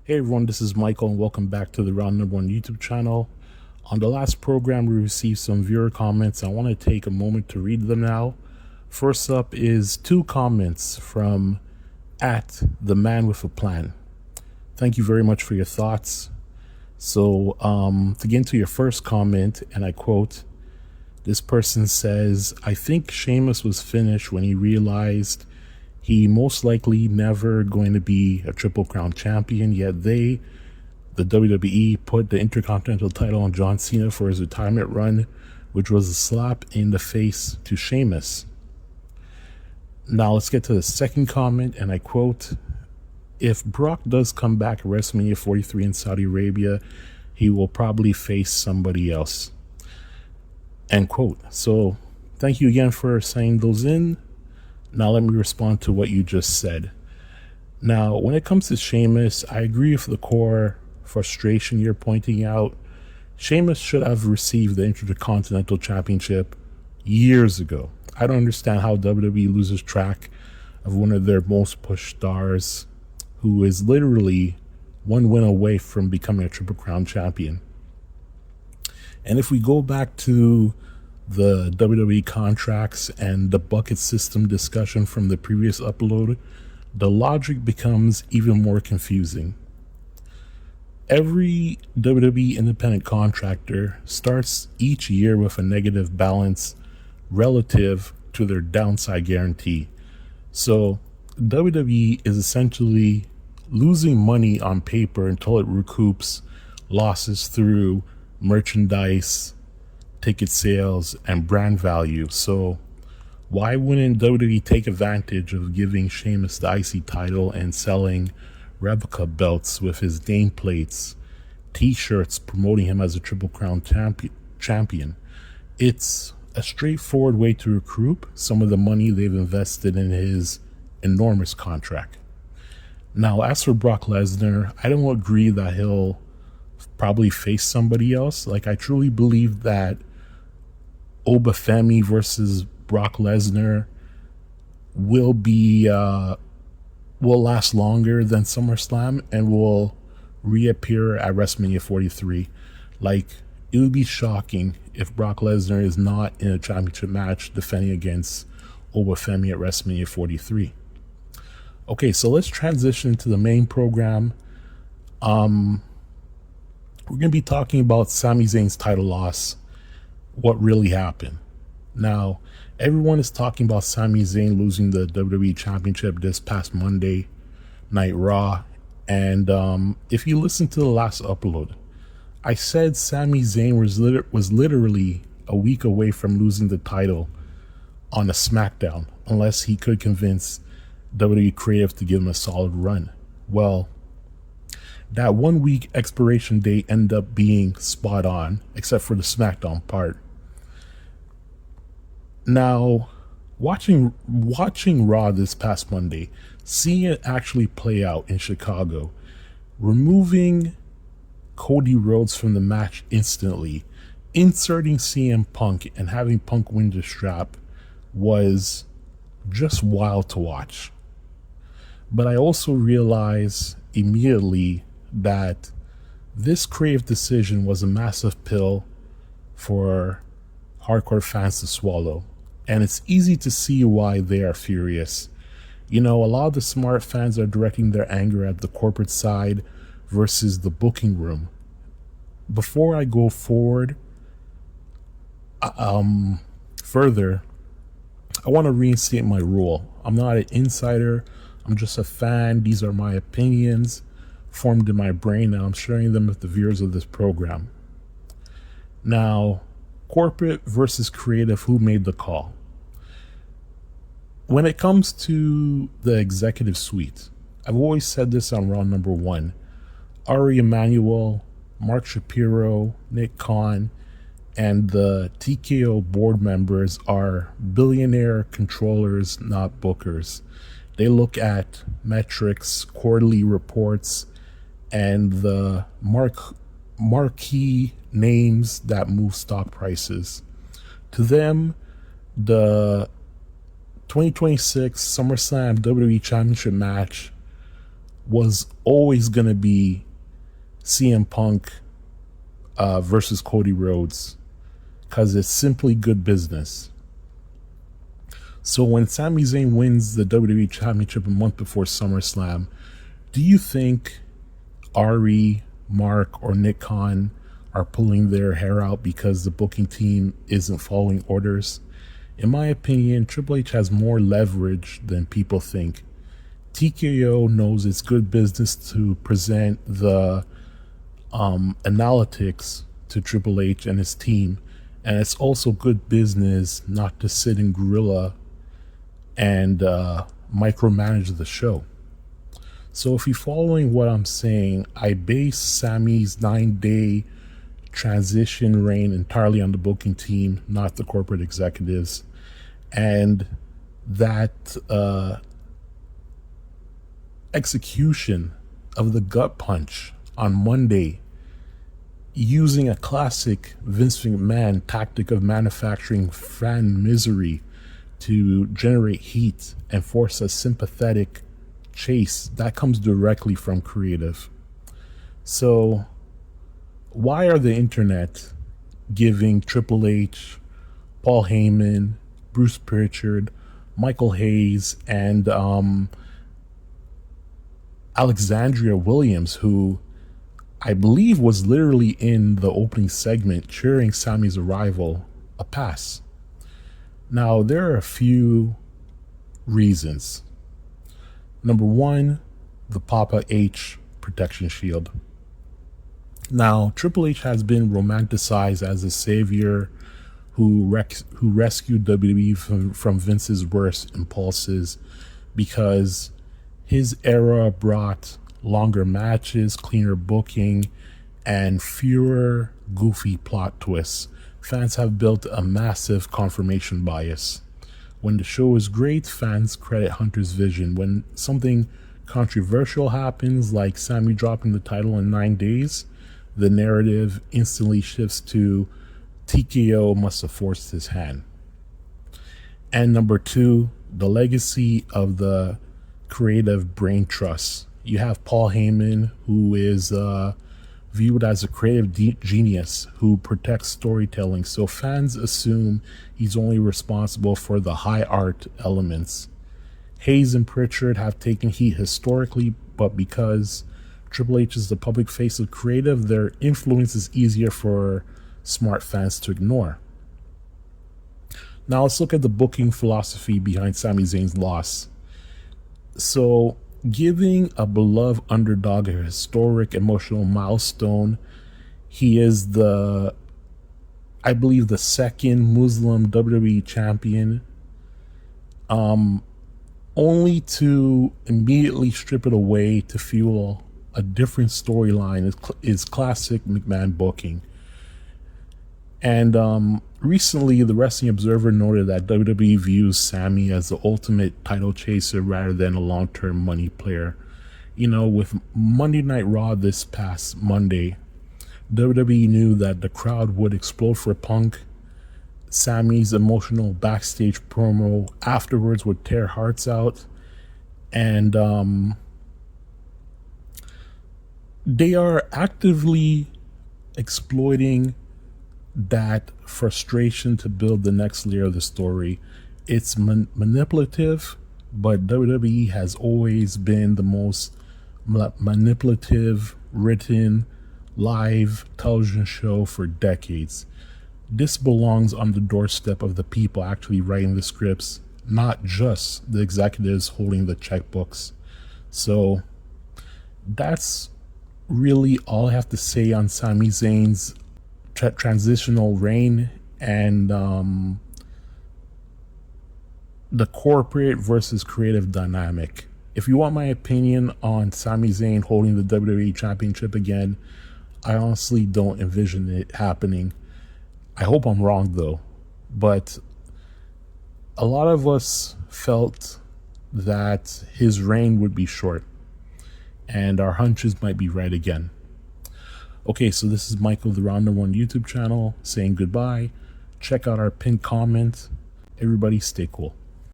Hey everyone, this is Michael and welcome back to the Round No.1 YouTube channel. On the last program, we received some viewer comments. I want to take a moment to read them now. First up is two comments from @the man with a plan. Thank you very much for your thoughts. So to get into your first comment, and I quote, this person says, I think Sheamus was finished when he realized he most likely never going to be a Triple Crown champion, yet the WWE, put the Intercontinental title on John Cena for his retirement run, which was a slap in the face to Sheamus. Now let's get to the second comment, and I quote, if Brock does come back at WrestleMania 43 in Saudi Arabia, he will probably face somebody else. End quote. So thank you again for sending those in. Now let me respond to what you just said. Now, when it comes to Sheamus, I agree with the core frustration you're pointing out. Sheamus should have received the Intercontinental Championship years ago. I don't understand how WWE loses track of one of their most pushed stars, who is literally one win away from becoming a Triple Crown champion. And if we go back to the WWE contracts and the bucket system discussion from the previous upload, the logic becomes even more confusing. Every WWE independent contractor starts each year with a negative balance relative to their downside guarantee. So WWE is essentially losing money on paper until it recoups losses through merchandise, ticket sales, and brand value. So why wouldn't WWE take advantage of giving Sheamus the IC title and selling replica belts with his nameplates, t-shirts promoting him as a Triple Crown champion? It's a straightforward way to recoup some of the money they've invested in his enormous contract. Now, as for Brock Lesnar, I don't agree that he'll probably face somebody else. Like, I truly believe that Obafemi versus Brock Lesnar will last longer than SummerSlam and will reappear at WrestleMania 43. Like, it would be shocking if Brock Lesnar is not in a championship match defending against Obafemi at WrestleMania 43. Okay, so let's transition to the main program. We're going to be talking about Sami Zayn's title loss, what really happened. Now, everyone is talking about Sami Zayn losing the WWE Championship this past Monday Night Raw. And if you listen to the last upload, I said Sami Zayn was literally a week away from losing the title on a SmackDown, unless he could convince WWE Creative to give him a solid run. Well, that 1 week expiration date ended up being spot on, except for the SmackDown part. Now, watching Raw this past Monday, seeing it actually play out in Chicago, removing Cody Rhodes from the match instantly, inserting CM Punk and having Punk win the strap was just wild to watch. But I also realized immediately that this creative decision was a massive pill for hardcore fans to swallow. And it's easy to see why they are furious. You know, a lot of the smart fans are directing their anger at the corporate side versus the booking room. Before I go forward further, I want to reinstate my rule. I'm not an insider. I'm just a fan. These are my opinions formed in my brain, and I'm sharing them with the viewers of this program. Now, corporate versus creative, who made the call? When it comes to the executive suite, I've always said this on Round No.1. Ari Emanuel, Mark Shapiro, Nick Khan, and the TKO board members are billionaire controllers, not bookers. They look at metrics, quarterly reports, and the marquee names that move stock prices. To them, the 2026 SummerSlam WWE Championship match was always going to be CM Punk versus Cody Rhodes, because it's simply good business. So when Sami Zayn wins the WWE Championship a month before SummerSlam, do you think Ari, Mark, or Nick Khan are pulling their hair out because the booking team isn't following orders? In my opinion, Triple H has more leverage than people think. TKO knows it's good business to present the analytics to Triple H and his team, and it's also good business not to sit in gorilla and micromanage the show. So if you're following what I'm saying, I base Sami's 9-day transition reign entirely on the booking team, not the corporate executives. And that execution of the gut punch on Monday, using a classic Vince McMahon tactic of manufacturing fan misery to generate heat and force a sympathetic chase, that comes directly from creative. So why are the internet giving Triple H, Paul Heyman, Bruce Pritchard, Michael Hayes, and Alexandria Williams, who I believe was literally in the opening segment cheering Sami's arrival, a pass? Now, there are a few reasons. Number one, the Papa H protection shield. Now, Triple H has been romanticized as a savior who rescued WWE from Vince's worst impulses, because his era brought longer matches, cleaner booking, and fewer goofy plot twists. Fans have built a massive confirmation bias. When the show is great, fans credit Hunter's vision. When something controversial happens, like Sami dropping the title in 9 days, the narrative instantly shifts to TKO must have forced his hand. And number two, the legacy of the creative brain trust. You have Paul Heyman, who is viewed as a creative genius who protects storytelling, so fans assume he's only responsible for the high art elements. Hayes and Pritchard have taken heat historically, but because Triple H is the public face of creative, their influence is easier for smart fans to ignore. Now let's look at the booking philosophy behind Sami Zayn's loss. So, giving a beloved underdog a historic emotional milestone, he is I believe the second Muslim WWE champion, only to immediately strip it away to fuel a different storyline is classic McMahon booking. And recently, the Wrestling Observer noted that WWE views Sami as the ultimate title chaser rather than a long-term money player. You know, with Monday Night Raw this past Monday, WWE knew that the crowd would explode for Punk. Sami's emotional backstage promo afterwards would tear hearts out. And they are actively exploiting that frustration to build the next layer of the story. It's manipulative, but WWE has always been the most manipulative written live television show for decades. This belongs on the doorstep of the people actually writing the scripts, not just the executives holding the checkbooks. So that's really all I have to say on Sami Zayn's transitional reign and the corporate versus creative dynamic. If you want my opinion on Sami Zayn holding the WWE Championship again, I honestly don't envision it happening. I hope I'm wrong though, but a lot of us felt that his reign would be short, and our hunches might be right again. Okay, so this is Michael, the Round No.1 YouTube channel, saying goodbye. Check out our pinned comment. Everybody stay cool.